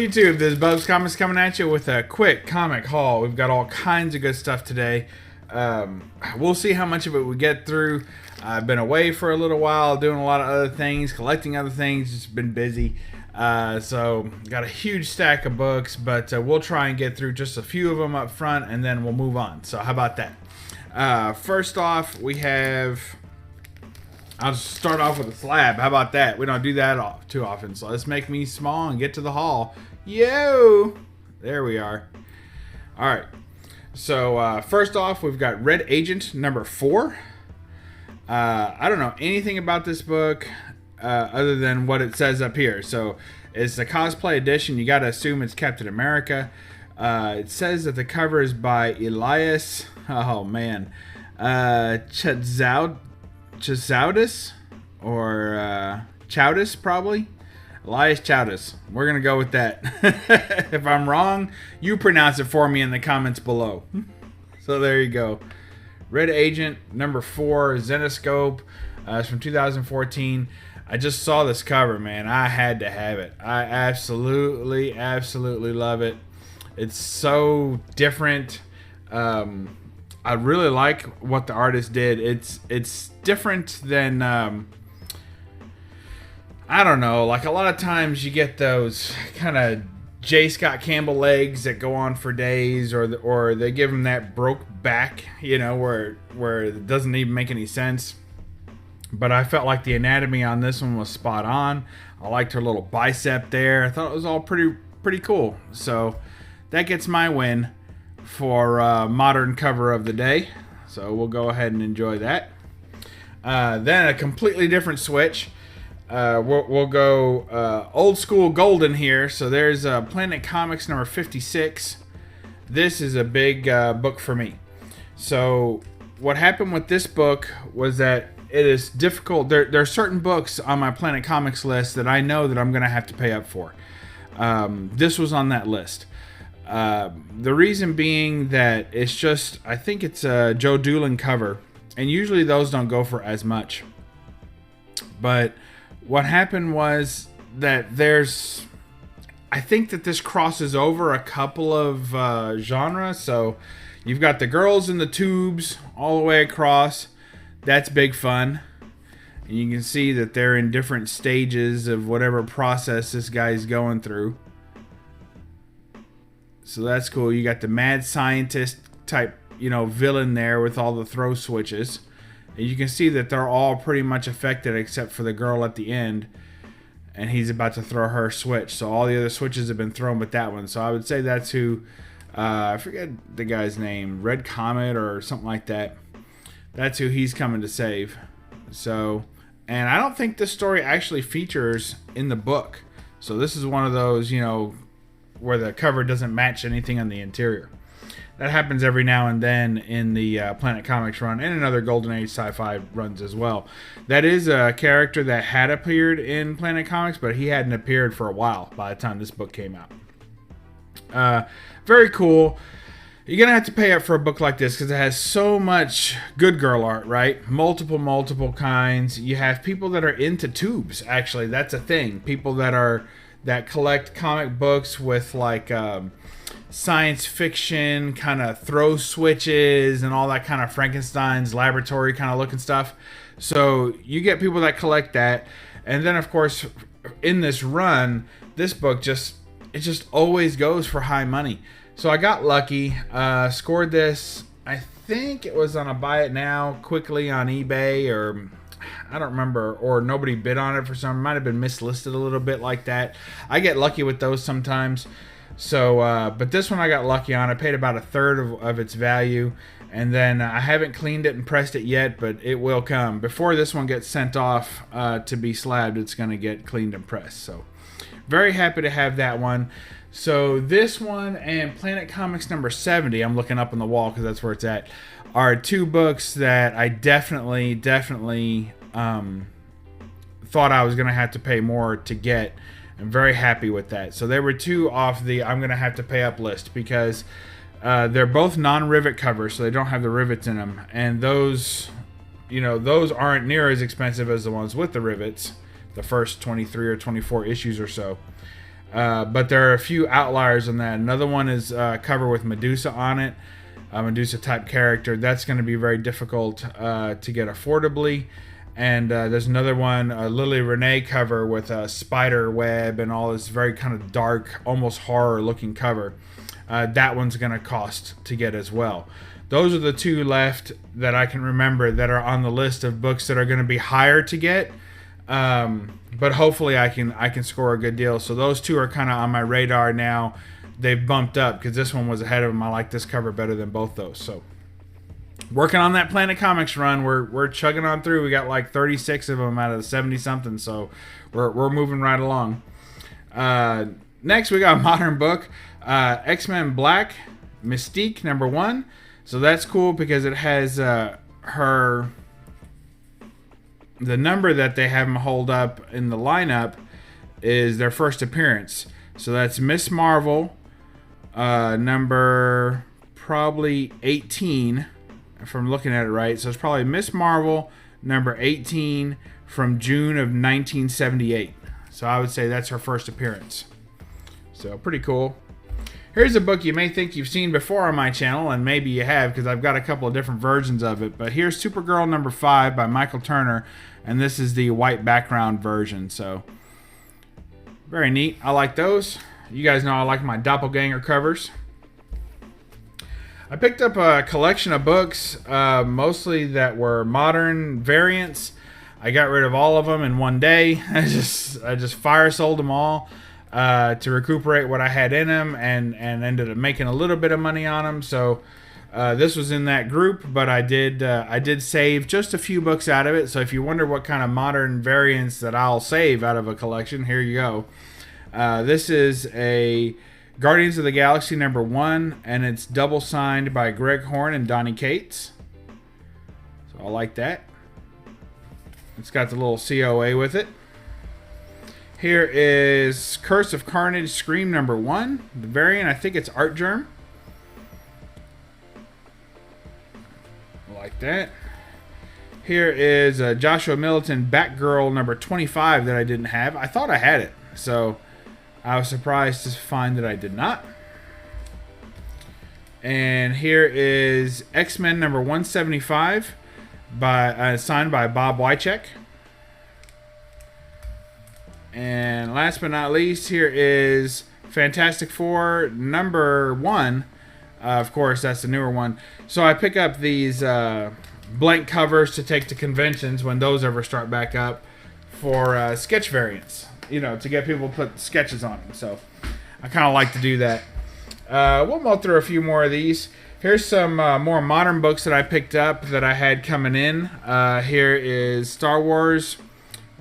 YouTube, this is BUB'S Comics coming at you with a quick comic haul. We've got all kinds of good stuff today. We'll see how much of it we get through. I've been away for a little while, doing a lot of other things, collecting other things, just been busy. So got a huge stack of books, but we'll try and get through just a few of them up front, and then we'll move on. So how about that? First off, we have... I'll just start off with a slab. How about that? We don't do that too often. So let's make me small and get to the haul. Yo! There we are. All right. So first off, we've got Red Agent number 4. I don't know anything about this book other than what it says up here. So it's the cosplay edition. You got to assume it's Captain America. It says that the cover is by Elias. Oh, man. Chazoudis or Chowdis, probably. Elias Chowdis. We're going to go with that. If I'm wrong, you pronounce it for me in the comments below. So there you go. Red Agent number 4, Zenoscope. It's from 2014. I just saw this cover, man. I had to have it. I absolutely love it. It's so different. I really like what the artist did. It's different than I don't know, like a lot of times you get those kind of J. Scott Campbell legs that go on for days, or they give him that broke back, you know, where it doesn't even make any sense. But I felt like the anatomy on this one was spot on. I liked her little bicep there. I thought it was all pretty cool. So that gets my win for modern cover of the day. So we'll go ahead and enjoy that. Then a completely different switch. We'll go old school golden here. So there's Planet Comics number 56. This is a big book for me. So what happened with this book was that it is difficult. There are certain books on my Planet Comics list that I know that I'm going to have to pay up for. This was on that list. The reason being that it's just, I think it's a Joe Doolin cover, and usually those don't go for as much. But what happened was that I think that this crosses over a couple of genres. So you've got the girls in the tubes all the way across. That's big fun. And you can see that they're in different stages of whatever process this guy's going through. So that's cool. You got the mad scientist type, villain there with all the throw switches. And you can see that they're all pretty much affected except for the girl at the end. And he's about to throw her switch. So all the other switches have been thrown but that one. So I would say that's who, I forget the guy's name, Red Comet or something like that. That's who he's coming to save. So, and I don't think this story actually features in the book. So this is one of those, where the cover doesn't match anything on the interior. That happens every now and then in the Planet Comics run and in other Golden Age sci-fi runs as well. That is a character that had appeared in Planet Comics, but he hadn't appeared for a while by the time this book came out. Very cool. You're going to have to pay up for a book like this because it has so much good girl art, right? Multiple kinds. You have people that are into tubes, actually. That's a thing. People that collect comic books with like science fiction kind of throw switches and all that kind of Frankenstein's laboratory kind of looking stuff. So you get people that collect that. And then, of course, in this run, this book just always goes for high money. So I got lucky, scored this, I think it was on a buy it now quickly on eBay, or I don't remember, or nobody bid on it for some, it might have been mislisted a little bit like that. I get lucky with those sometimes. So, but this one I got lucky on. I paid about a third of its value, and then I haven't cleaned it and pressed it yet, but it will come. Before this one gets sent off to be slabbed, it's going to get cleaned and pressed. So very happy to have that one. So this one and Planet Comics number 70, I'm looking up on the wall because that's where it's at, are two books that I definitely thought I was going to have to pay more to get. I'm very happy with that. So there were two off the I'm going to have to pay up list because they're both non-rivet covers, so they don't have the rivets in them. And those aren't near as expensive as the ones with the rivets, the first 23 or 24 issues or so. But there are a few outliers on that. Another one is cover with Medusa on it, a Medusa type character. That's going to be very difficult to get affordably. And there's another one, Lily Renee cover with a spider web and all this very kind of dark, almost horror looking cover. That one's going to cost to get as well. Those are the two left that I can remember that are on the list of books that are going to be higher to get. But hopefully I can score a good deal. So those two are kind of on my radar now. They've bumped up because this one was ahead of them. I like this cover better than both those. So working on that Planet Comics run, we're chugging on through. We got like 36 of them out of the 70 something. So we're moving right along. Next we got a modern book, X-Men Black Mystique #1. So that's cool because it has the number that they have them hold up in the lineup is their first appearance. So that's Miss Marvel, number probably 18, if I'm looking at it right. So it's probably Miss Marvel, number 18, from June of 1978. So I would say that's her first appearance. So pretty cool. Here's a book you may think you've seen before on my channel, and maybe you have because I've got a couple of different versions of it. But here's Supergirl #5 by Michael Turner, and this is the white background version. So very neat. I like those. You guys know I like my doppelganger covers. I picked up a collection of books, mostly that were modern variants. I got rid of all of them in one day. I just fire sold them all. To recuperate what I had in them, and ended up making a little bit of money on them. So this was in that group, but I did save just a few books out of it. So if you wonder what kind of modern variants that I'll save out of a collection, here you go. This is a Guardians of the Galaxy #1, and it's double signed by Greg Horn and Donny Cates. So I like that. It's got the little COA with it. Here is Curse of Carnage Scream #1. The variant, I think it's Art Germ. Like that. Here is Joshua Militant Batgirl #25 that I didn't have. I thought I had it, so I was surprised to find that I did not. And here is X-Men #175 signed by Bob Wycheck. And last but not least, here is Fantastic Four #1. Of course, that's the newer one. So I pick up these blank covers to take to conventions when those ever start back up for sketch variants. You know, to get people to put sketches on them. So I kind of like to do that. We'll mull through a few more of these. Here's some more modern books that I picked up that I had coming in. Here is Star Wars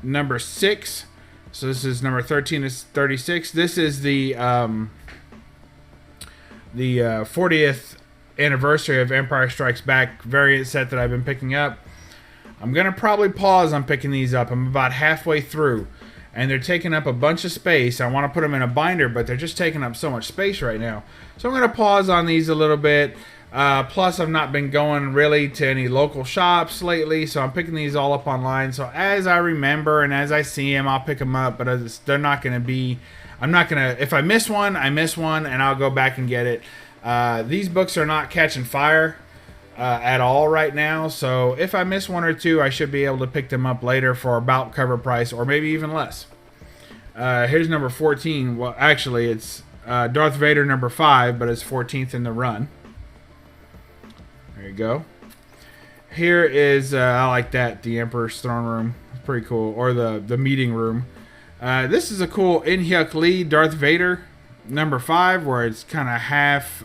#6. So this is number 13 to 36. This is the 40th anniversary of Empire Strikes Back variant set that I've been picking up. I'm going to probably pause on picking these up. I'm about halfway through, and they're taking up a bunch of space. I want to put them in a binder, but they're just taking up so much space right now. So I'm going to pause on these a little bit. Plus, I've not been going really to any local shops lately, so I'm picking these all up online. So as I remember and as I see them, I'll pick them up. But they're not going to be... I'm not going to... If I miss one, I miss one, and I'll go back and get it. These books are not catching fire at all right now. So if I miss one or two, I should be able to pick them up later for about cover price or maybe even less. Here's number 14. Well, actually, it's Darth Vader #5, but it's 14th in the run. There you go. Here is, I like that, the Emperor's Throne Room. It's pretty cool. Or the meeting room. This is a cool In-Hyuk Lee Darth Vader #5, where it's kind of half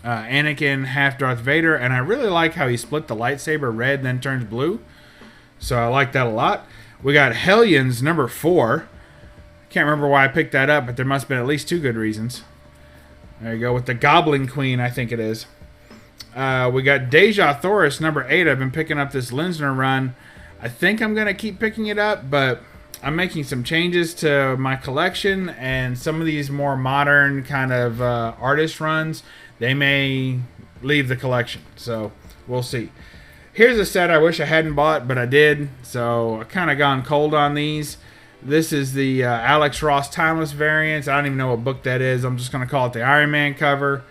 Anakin, half Darth Vader. And I really like how he split the lightsaber red and then turns blue. So I like that a lot. We got Hellions #4. Can't remember why I picked that up, but there must have been at least two good reasons. There you go, with the Goblin Queen, I think it is. We got Deja Thoris #8. I've been picking up this Linsner run. I think I'm going to keep picking it up, but I'm making some changes to my collection, and some of these more modern kind of artist runs, they may leave the collection. So we'll see. Here's a set I wish I hadn't bought, but I did. So I kind of gone cold on these. This is the Alex Ross Timeless variant. I don't even know what book that is. I'm just going to call it the Iron Man cover,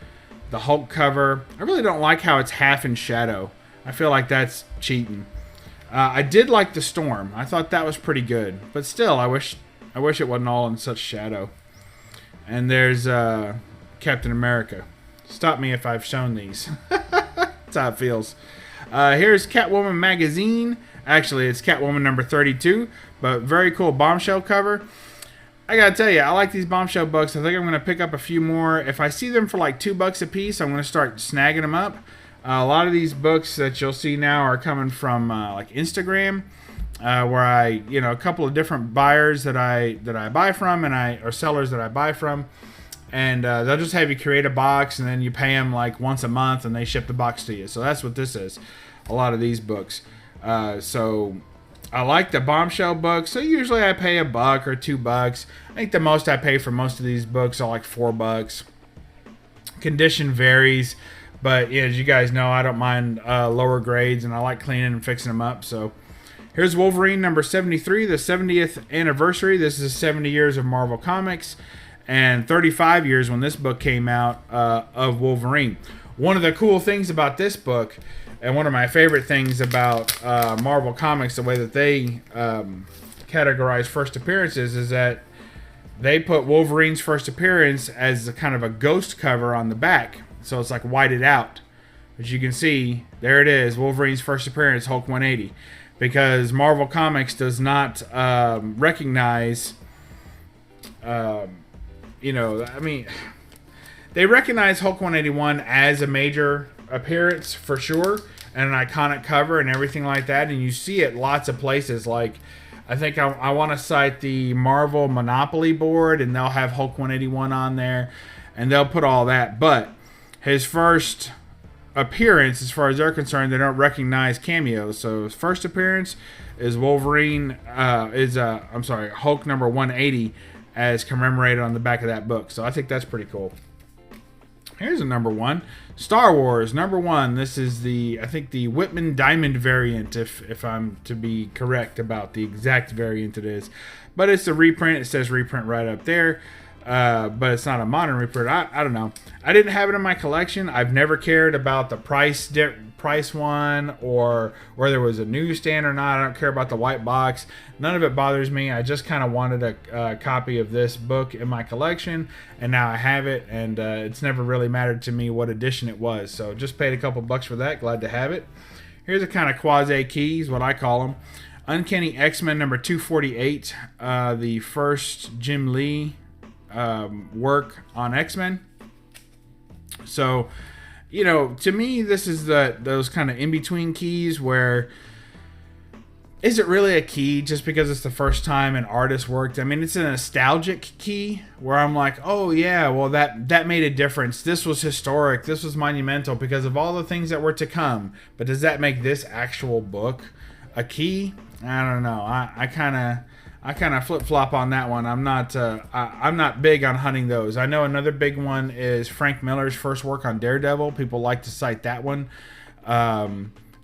the Hulk cover. I really don't like how it's half in shadow. I feel like that's cheating. I did like the Storm. I thought that was pretty good. But still, I wish it wasn't all in such shadow. And there's Captain America. Stop me if I've shown these. That's how it feels. Here's Catwoman Magazine. Actually, it's Catwoman number 32. But very cool bombshell cover. I gotta tell you, I like these bombshell books. I think I'm gonna pick up a few more. If I see them for like $2 a piece, I'm gonna start snagging them up. A lot of these books that you'll see now are coming from like Instagram, where I, a couple of different buyers that I buy from, or sellers that I buy from, and they'll just have you create a box, and then you pay them like once a month, and they ship the box to you. So that's what this is. A lot of these books. So I like the bombshell books. So usually I pay $1 or $2. I think the most I pay for most of these books are like $4. Condition varies. But yeah, as you guys know, I don't mind lower grades, and I like cleaning and fixing them up. So here's Wolverine number 73, the 70th anniversary. This is 70 years of Marvel Comics and 35 years when this book came out of Wolverine. One of the cool things about this book, and one of my favorite things about Marvel Comics, the way that they categorize first appearances, is that they put Wolverine's first appearance as a kind of a ghost cover on the back. So it's like whited out. As you can see, there it is, Wolverine's first appearance, Hulk 180. Because Marvel Comics does not recognize, they recognize Hulk 181 as a major appearance for sure, and an iconic cover and everything like that. And you see it lots of places. Like, I think I want to cite the Marvel Monopoly board, and they'll have Hulk 181 on there, and they'll put all that. But his first appearance, as far as they're concerned, they don't recognize cameos. So his first appearance is Hulk number 180, as commemorated on the back of that book. So I think that's pretty cool. Here's a number 1, Star Wars number 1. This is the Whitman Diamond variant, if I'm to be correct about the exact variant it is. But it's a reprint. It says reprint right up there. But it's not a modern reprint. I don't know. I didn't have it in my collection. I've never cared about the price one, or whether it was a newsstand or not. I don't care about the white box. None of it bothers me. I just kind of wanted a copy of this book in my collection, and now I have it, and it's never really mattered to me what edition it was. So just paid a couple bucks for that. Glad to have it. Here's a kind of quasi-keys, what I call them. Uncanny X-Men number 248, the first Jim Lee work on X-Men. So, to me, this is those kind of in-between keys where, is it really a key just because it's the first time an artist worked? I mean, it's a nostalgic key where I'm like, oh yeah, well that made a difference. This was historic. This was monumental because of all the things that were to come. But does that make this actual book a key? I don't know. I kind of flip-flop on that one. I'm not big on hunting those. I know another big one is Frank Miller's first work on Daredevil. People like to cite that one.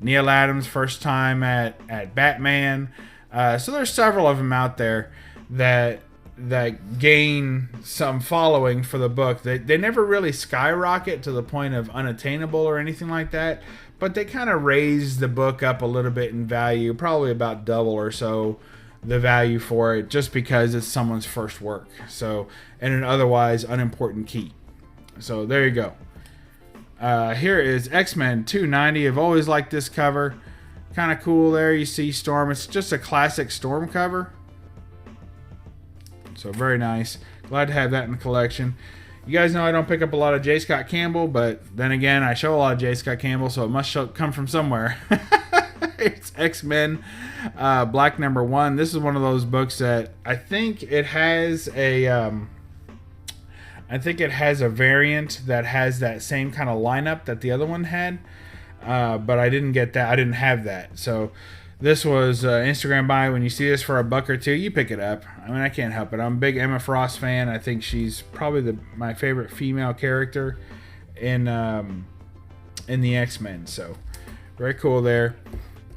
Neil Adams' first time at Batman. So there's several of them out there that gain some following for the book. They never really skyrocket to the point of unattainable or anything like that, but they kind of raise the book up a little bit in value, probably about double or so the value for it, just because it's someone's first work. So, and an otherwise unimportant key. So there you go. Here is X-Men 290. I've always liked this cover. Kind of cool there. You see Storm. It's just a classic Storm cover. So very nice. Glad to have that in the collection. You guys know I don't pick up a lot of J. Scott Campbell, but then again, I show a lot of J. Scott Campbell, so it must come from somewhere. It's X-Men Black number 1. This is one of those books that I think it has a variant that has that same kind of lineup that the other one had, but I didn't get that. I didn't have that. So this was Instagram buy. When you see this for $1 or $2, you pick it up. I mean, I can't help it. I'm a big Emma Frost fan. I think she's probably my favorite female character in the X-Men. So very cool there.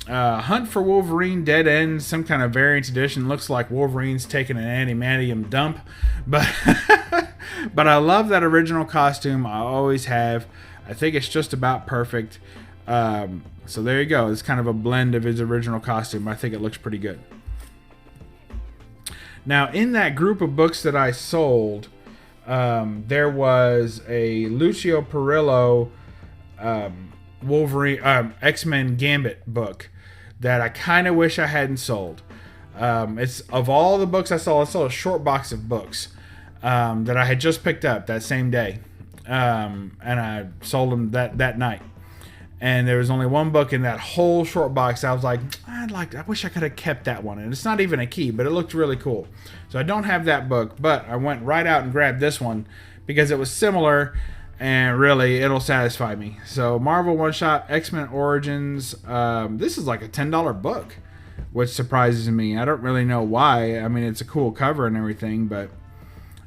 Hunt for Wolverine Dead End, some kind of variant edition. Looks like Wolverine's taking an adamantium dump, but but I love that original costume. I always have. I think it's just about perfect. So there you go. It's kind of a blend of his original costume. I think it looks pretty good. Now, in that group of books that I sold, there was a Lucio Perillo Wolverine X-Men Gambit book that I kind of wish I hadn't sold. It's of all the books I sold a short box of books that I had just picked up that same day, and I sold them that night. And there was only one book in that whole short box. I was like, I wish I could have kept that one. And it's not even a key, but it looked really cool. So I don't have that book, but I went right out and grabbed this one because it was similar. And really, it'll satisfy me. So, Marvel One Shot, X-Men Origins. This is like a $10 book, which surprises me. I don't really know why. I mean, it's a cool cover and everything, but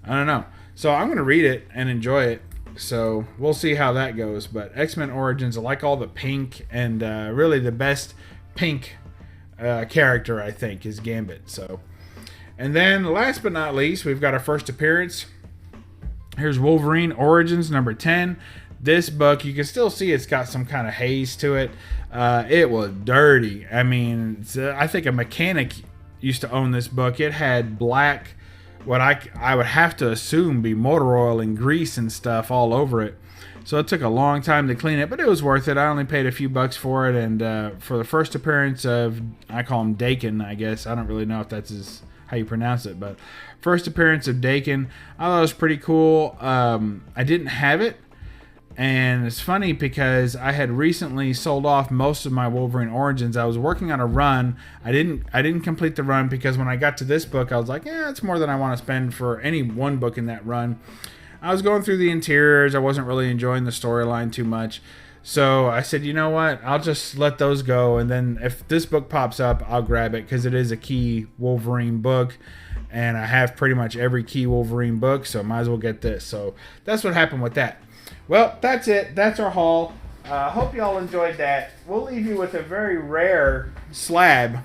I don't know. So, I'm going to read it and enjoy it. So, we'll see how that goes. But X-Men Origins, I like all the pink. And really, the best pink character, I think, is Gambit. So, and then, last but not least, we've got our first appearance. Here's Wolverine Origins number 10. This book, you can still see it's got some kind of haze to it. It was dirty. I mean, I think a mechanic used to own this book. It had black, what I would have to assume be motor oil and grease and stuff all over it. So it took a long time to clean it, but it was worth it. I only paid a few bucks for it. And for the first appearance of, I call him Dakin, I guess. I don't really know if that's how you pronounce it, but first appearance of Dakin, I thought it was pretty cool. I didn't have it, and it's funny because I had recently sold off most of my Wolverine Origins. I was working on a run. I didn't complete the run because when I got to this book, I was like, yeah, it's more than I want to spend for any one book in that run. I was going through the interiors. I wasn't really enjoying the storyline too much. So I said, you know what? I'll just let those go. And then if this book pops up, I'll grab it because it is a key Wolverine book. And I have pretty much every key Wolverine book, so might as well get this. So that's what happened with that. Well, that's it. That's our haul. Hope you all enjoyed that. We'll leave you with a very rare slab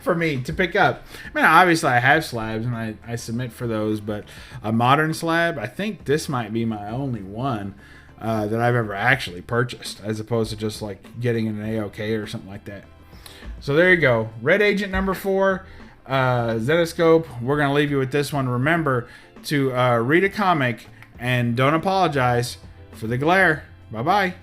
for me to pick up. I mean, obviously I have slabs and I submit for those, but a modern slab, I think this might be my only one that I've ever actually purchased, as opposed to just like getting an AOK or something like that. So there you go. Red Agent number 4, Zenoscope. We're going to leave you with this one. Remember to read a comic and don't apologize for the glare. Bye-bye.